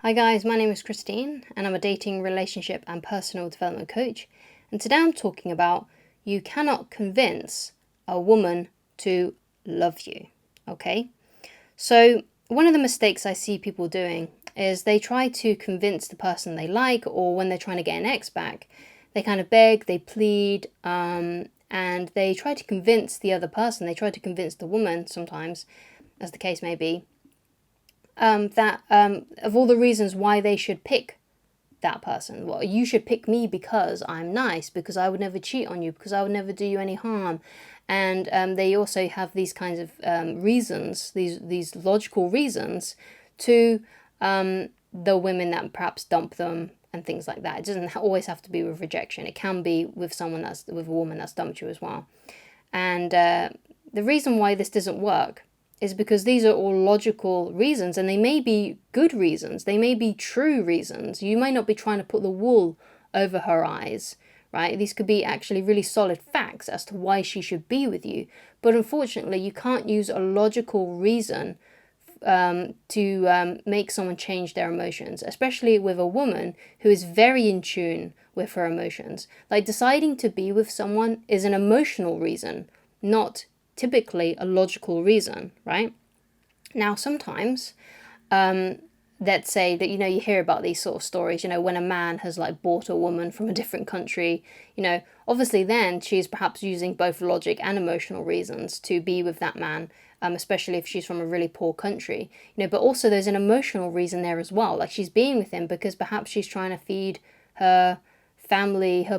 Hi guys, my name is Christine and I'm a dating, relationship and personal development coach. And today I'm talking about you cannot convince a woman to love you, okay? So one of the mistakes I see people doing is they try to convince the person they like, or when they're trying to get an ex back, they kind of beg, they plead, and they try to convince the other person, they try to convince the woman sometimes, as the case may be, that of all the reasons why they should pick that person. Well, you should pick me because I'm nice, because I would never cheat on you, because I would never do you any harm. And they also have these kinds of reasons, these logical reasons to the women that perhaps dump them and things like that. It doesn't always have to be with rejection. It can be with with a woman that's dumped you as well. And the reason why this doesn't work is because these are all logical reasons, and they may be good reasons, they may be true reasons. You might not be trying to put the wool over her eyes, right? These could be actually really solid facts as to why she should be with you. But unfortunately, you can't use a logical reason to make someone change their emotions, especially with a woman who is very in tune with her emotions. Like, deciding to be with someone is an emotional reason, not typically a logical reason, right? Now, sometimes, let's say that, you hear about these sort of stories, when a man has like bought a woman from a different country, obviously then she's perhaps using both logic and emotional reasons to be with that man, especially if she's from a really poor country, but also there's an emotional reason there as well. Like, she's being with him because perhaps she's trying to feed her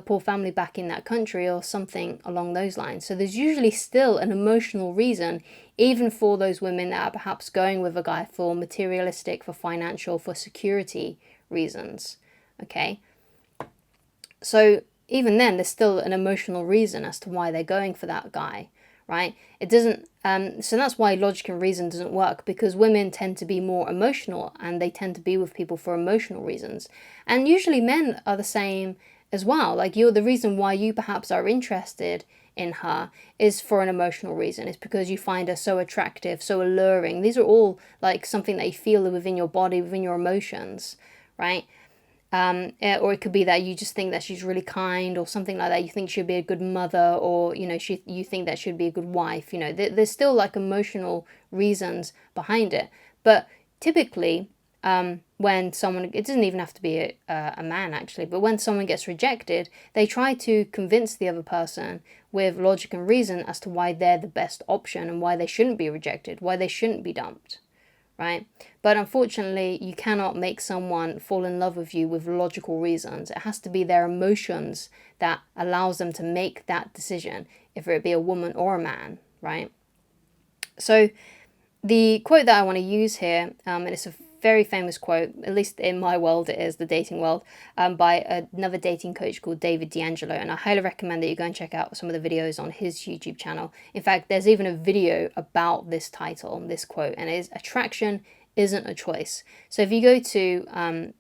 poor family back in that country, or something along those lines. So there's usually still an emotional reason, even for those women that are perhaps going with a guy for materialistic, for financial, for security reasons. Okay, so even then there's still an emotional reason as to why they're going for that guy, right? It doesn't so that's why logic and reason doesn't work, because women tend to be more emotional and they tend to be with people for emotional reasons. And usually men are the same as well. Like, the reason why you perhaps are interested in her is for an emotional reason. It's because you find her so attractive, so alluring. These are all like something that you feel within your body, within your emotions, right? Or it could be that you just think that she's really kind, or something like that. You think she'd be a good mother, or you think that she'd be a good wife. There's still like emotional reasons behind it. But typically, when someone, it doesn't even have to be a man actually, but when someone gets rejected, they try to convince the other person with logic and reason as to why they're the best option and why they shouldn't be rejected, why they shouldn't be dumped, right? But unfortunately, you cannot make someone fall in love with you with logical reasons. It has to be their emotions that allows them to make that decision, if it be a woman or a man, right? So the quote that I want to use here, and it's a very famous quote, at least in my world it is, the dating world, by another dating coach called David D'Angelo, and I highly recommend that you go and check out some of the videos on his YouTube channel. In fact, there's even a video about this title, this quote, and it is "Attraction isn't a choice." So if you go to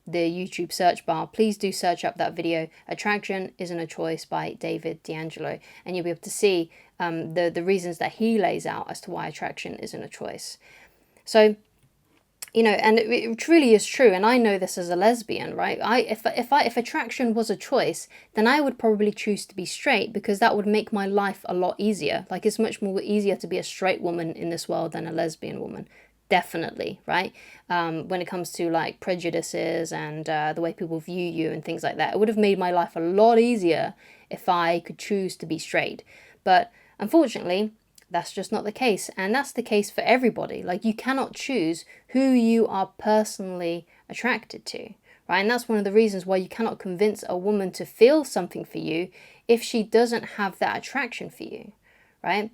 the YouTube search bar, please do search up that video, "Attraction Isn't a Choice" by David D'Angelo, and you'll be able to see the reasons that he lays out as to why attraction isn't a choice. So, and it truly is true, and I know this as a lesbian, right? If attraction was a choice, then I would probably choose to be straight, because that would make my life a lot easier. Like, it's much more easier to be a straight woman in this world than a lesbian woman. Definitely, right? When it comes to like prejudices and the way people view you and things like that, it would have made my life a lot easier if I could choose to be straight. But unfortunately, that's just not the case, and that's the case for everybody. Like, you cannot choose who you are personally attracted to, right? And that's one of the reasons why you cannot convince a woman to feel something for you if she doesn't have that attraction for you, right?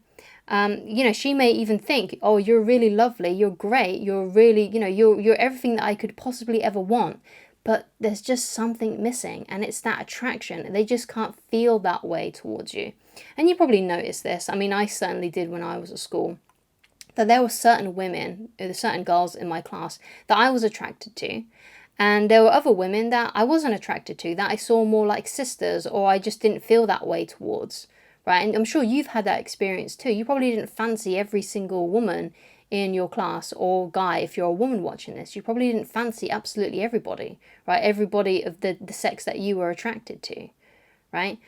She may even think, oh, you're really lovely, you're great, you're really, you're everything that I could possibly ever want. But there's just something missing, and it's that attraction. They just can't feel that way towards you. And you probably noticed this. I mean, I certainly did when I was at school, that there were certain women, certain girls in my class that I was attracted to. And there were other women that I wasn't attracted to, that I saw more like sisters, or I just didn't feel that way towards, right? And I'm sure you've had that experience too. You probably didn't fancy every single woman in your class, or guy, if you're a woman watching this, you probably didn't fancy absolutely everybody, right? Everybody of the sex that you were attracted to, right?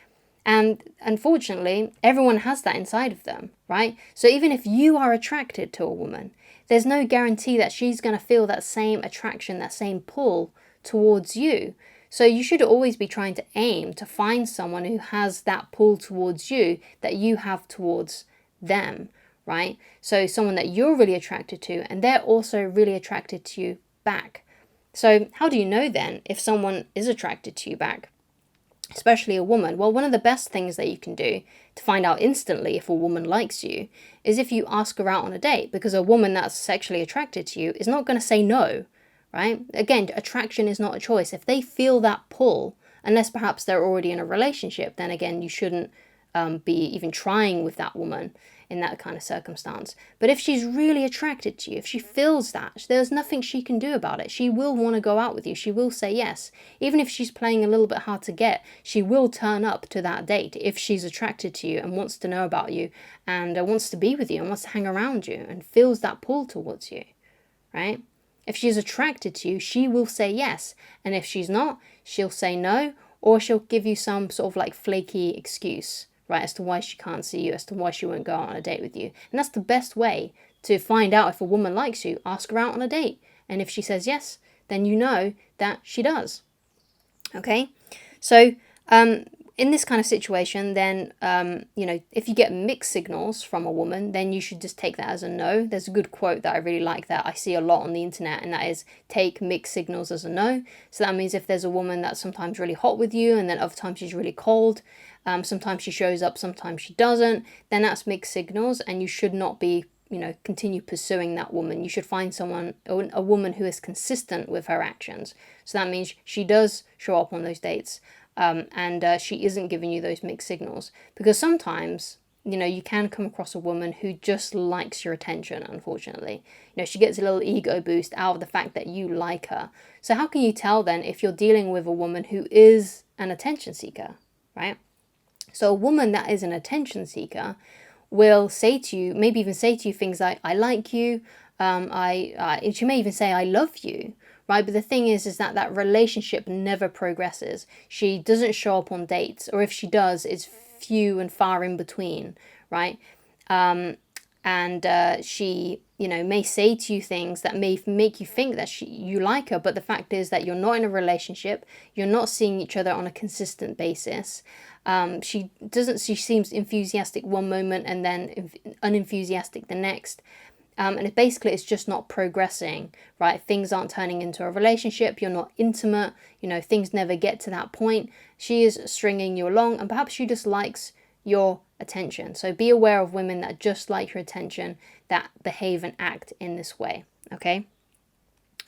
And unfortunately, everyone has that inside of them, right? So even if you are attracted to a woman, there's no guarantee that she's going to feel that same attraction, that same pull towards you. So you should always be trying to aim to find someone who has that pull towards you that you have towards them, right? So someone that you're really attracted to and they're also really attracted to you back. So how do you know then if someone is attracted to you back? Especially a woman. Well, one of the best things that you can do to find out instantly if a woman likes you is if you ask her out on a date, because a woman that's sexually attracted to you is not going to say no, right? Again, attraction is not a choice. If they feel that pull, unless perhaps they're already in a relationship, then again, you shouldn't be even trying with that woman in that kind of circumstance. But if she's really attracted to you, if she feels that, there's nothing she can do about it. She will want to go out with you. She will say yes. Even if she's playing a little bit hard to get, she will turn up to that date if she's attracted to you and wants to know about you and wants to be with you and wants to hang around you and feels that pull towards you, right? If she's attracted to you, she will say yes. And if she's not, she'll say no, or she'll give you some sort of like flaky excuse, right, as to why she can't see you, as to why she won't go out on a date with you. And that's the best way to find out if a woman likes you. Ask her out on a date. And if she says yes, then you know that she does. Okay? So, in this kind of situation, then, if you get mixed signals from a woman, then you should just take that as a no. There's a good quote that I really like that I see a lot on the internet, and that is, take mixed signals as a no. So that means if there's a woman that's sometimes really hot with you, and then other times she's really cold, sometimes she shows up, sometimes she doesn't, then that's mixed signals, and you should not be, continue pursuing that woman. You should find someone, a woman who is consistent with her actions. So that means she does show up on those dates, and she isn't giving you those mixed signals. Because sometimes, you can come across a woman who just likes your attention, unfortunately. She gets a little ego boost out of the fact that you like her. So how can you tell then if you're dealing with a woman who is an attention seeker, right? So a woman that is an attention seeker will say to you, maybe even say to you things like, I like you, she may even say, I love you, right? But the thing is that relationship never progresses. She doesn't show up on dates, or if she does, it's few and far in between, right? She, may say to you things that may make you think that you like her, but the fact is that you're not in a relationship, you're not seeing each other on a consistent basis. She seems enthusiastic one moment and then unenthusiastic the next. And it's just not progressing, right? Things aren't turning into a relationship, you're not intimate, things never get to that point. She is stringing you along, and perhaps she just likes your attention. So be aware of women that just like your attention, that behave and act in this way, okay?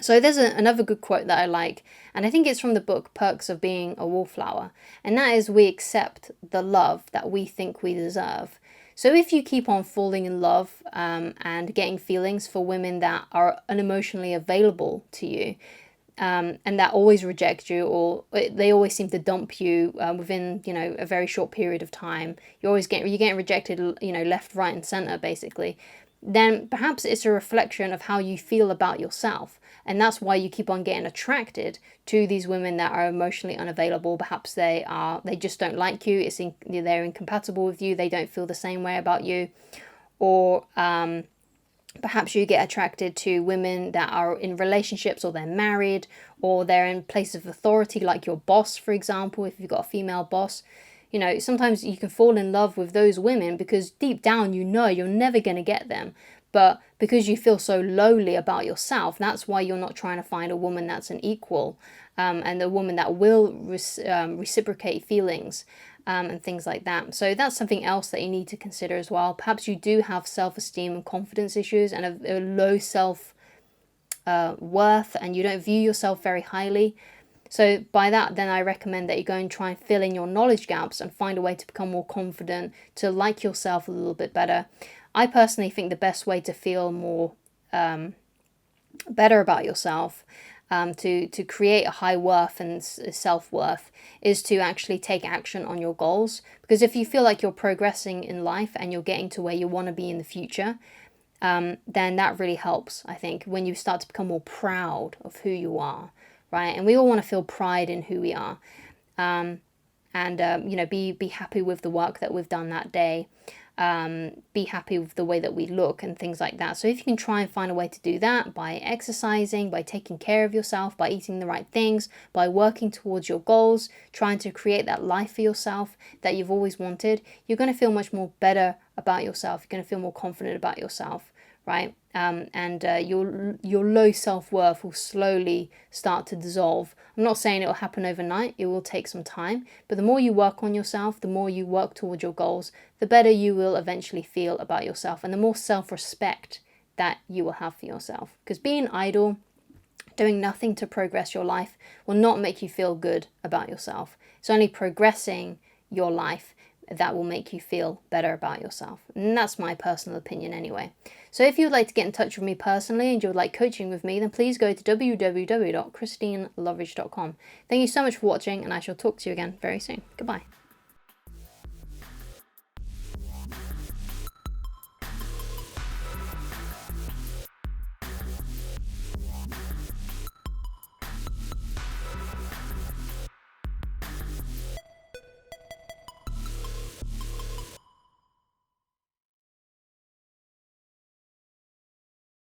So there's another good quote that I like, and I think it's from the book Perks of Being a Wallflower, and that is, we accept the love that we think we deserve. So if you keep on falling in love and getting feelings for women that are unemotionally available to you, and that always reject you, or they always seem to dump you within a very short period of time, you're getting rejected left, right and center basically, then perhaps it's a reflection of how you feel about yourself. And that's why you keep on getting attracted to these women that are emotionally unavailable. Perhaps they just don't like you. They're incompatible with you. They don't feel the same way about you. Or perhaps you get attracted to women that are in relationships, or they're married, or they're in places of authority, like your boss, for example, if you've got a female boss. Sometimes you can fall in love with those women because deep down you're never going to get them. But because you feel so lowly about yourself, that's why you're not trying to find a woman that's an equal, and a woman that will reciprocate feelings and things like that. So that's something else that you need to consider as well. Perhaps you do have self-esteem and confidence issues and a low self-worth, and you don't view yourself very highly. So by that, then I recommend that you go and try and fill in your knowledge gaps and find a way to become more confident, to like yourself a little bit better. I personally think the best way to feel more better about yourself, to create a high worth and self-worth, is to actually take action on your goals. Because if you feel like you're progressing in life and you're getting to where you want to be in the future, then that really helps, I think, when you start to become more proud of who you are, right? And we all want to feel pride in who we are. Be happy with the work that we've done that day. Be happy with the way that we look and things like that. So if you can try and find a way to do that by exercising, by taking care of yourself, by eating the right things, by working towards your goals, trying to create that life for yourself that you've always wanted, you're going to feel much more better about yourself. You're going to feel more confident about yourself, right? Your low self-worth will slowly start to dissolve. I'm not saying it will happen overnight. It will take some time. But the more you work on yourself, the more you work towards your goals, the better you will eventually feel about yourself and the more self-respect that you will have for yourself. Because being idle, doing nothing to progress your life, will not make you feel good about yourself. It's only progressing your life that will make you feel better about yourself. And that's my personal opinion anyway. So if you would like to get in touch with me personally and you would like coaching with me, then please go to www.christineloveridge.com. Thank you so much for watching, and I shall talk to you again very soon. Goodbye.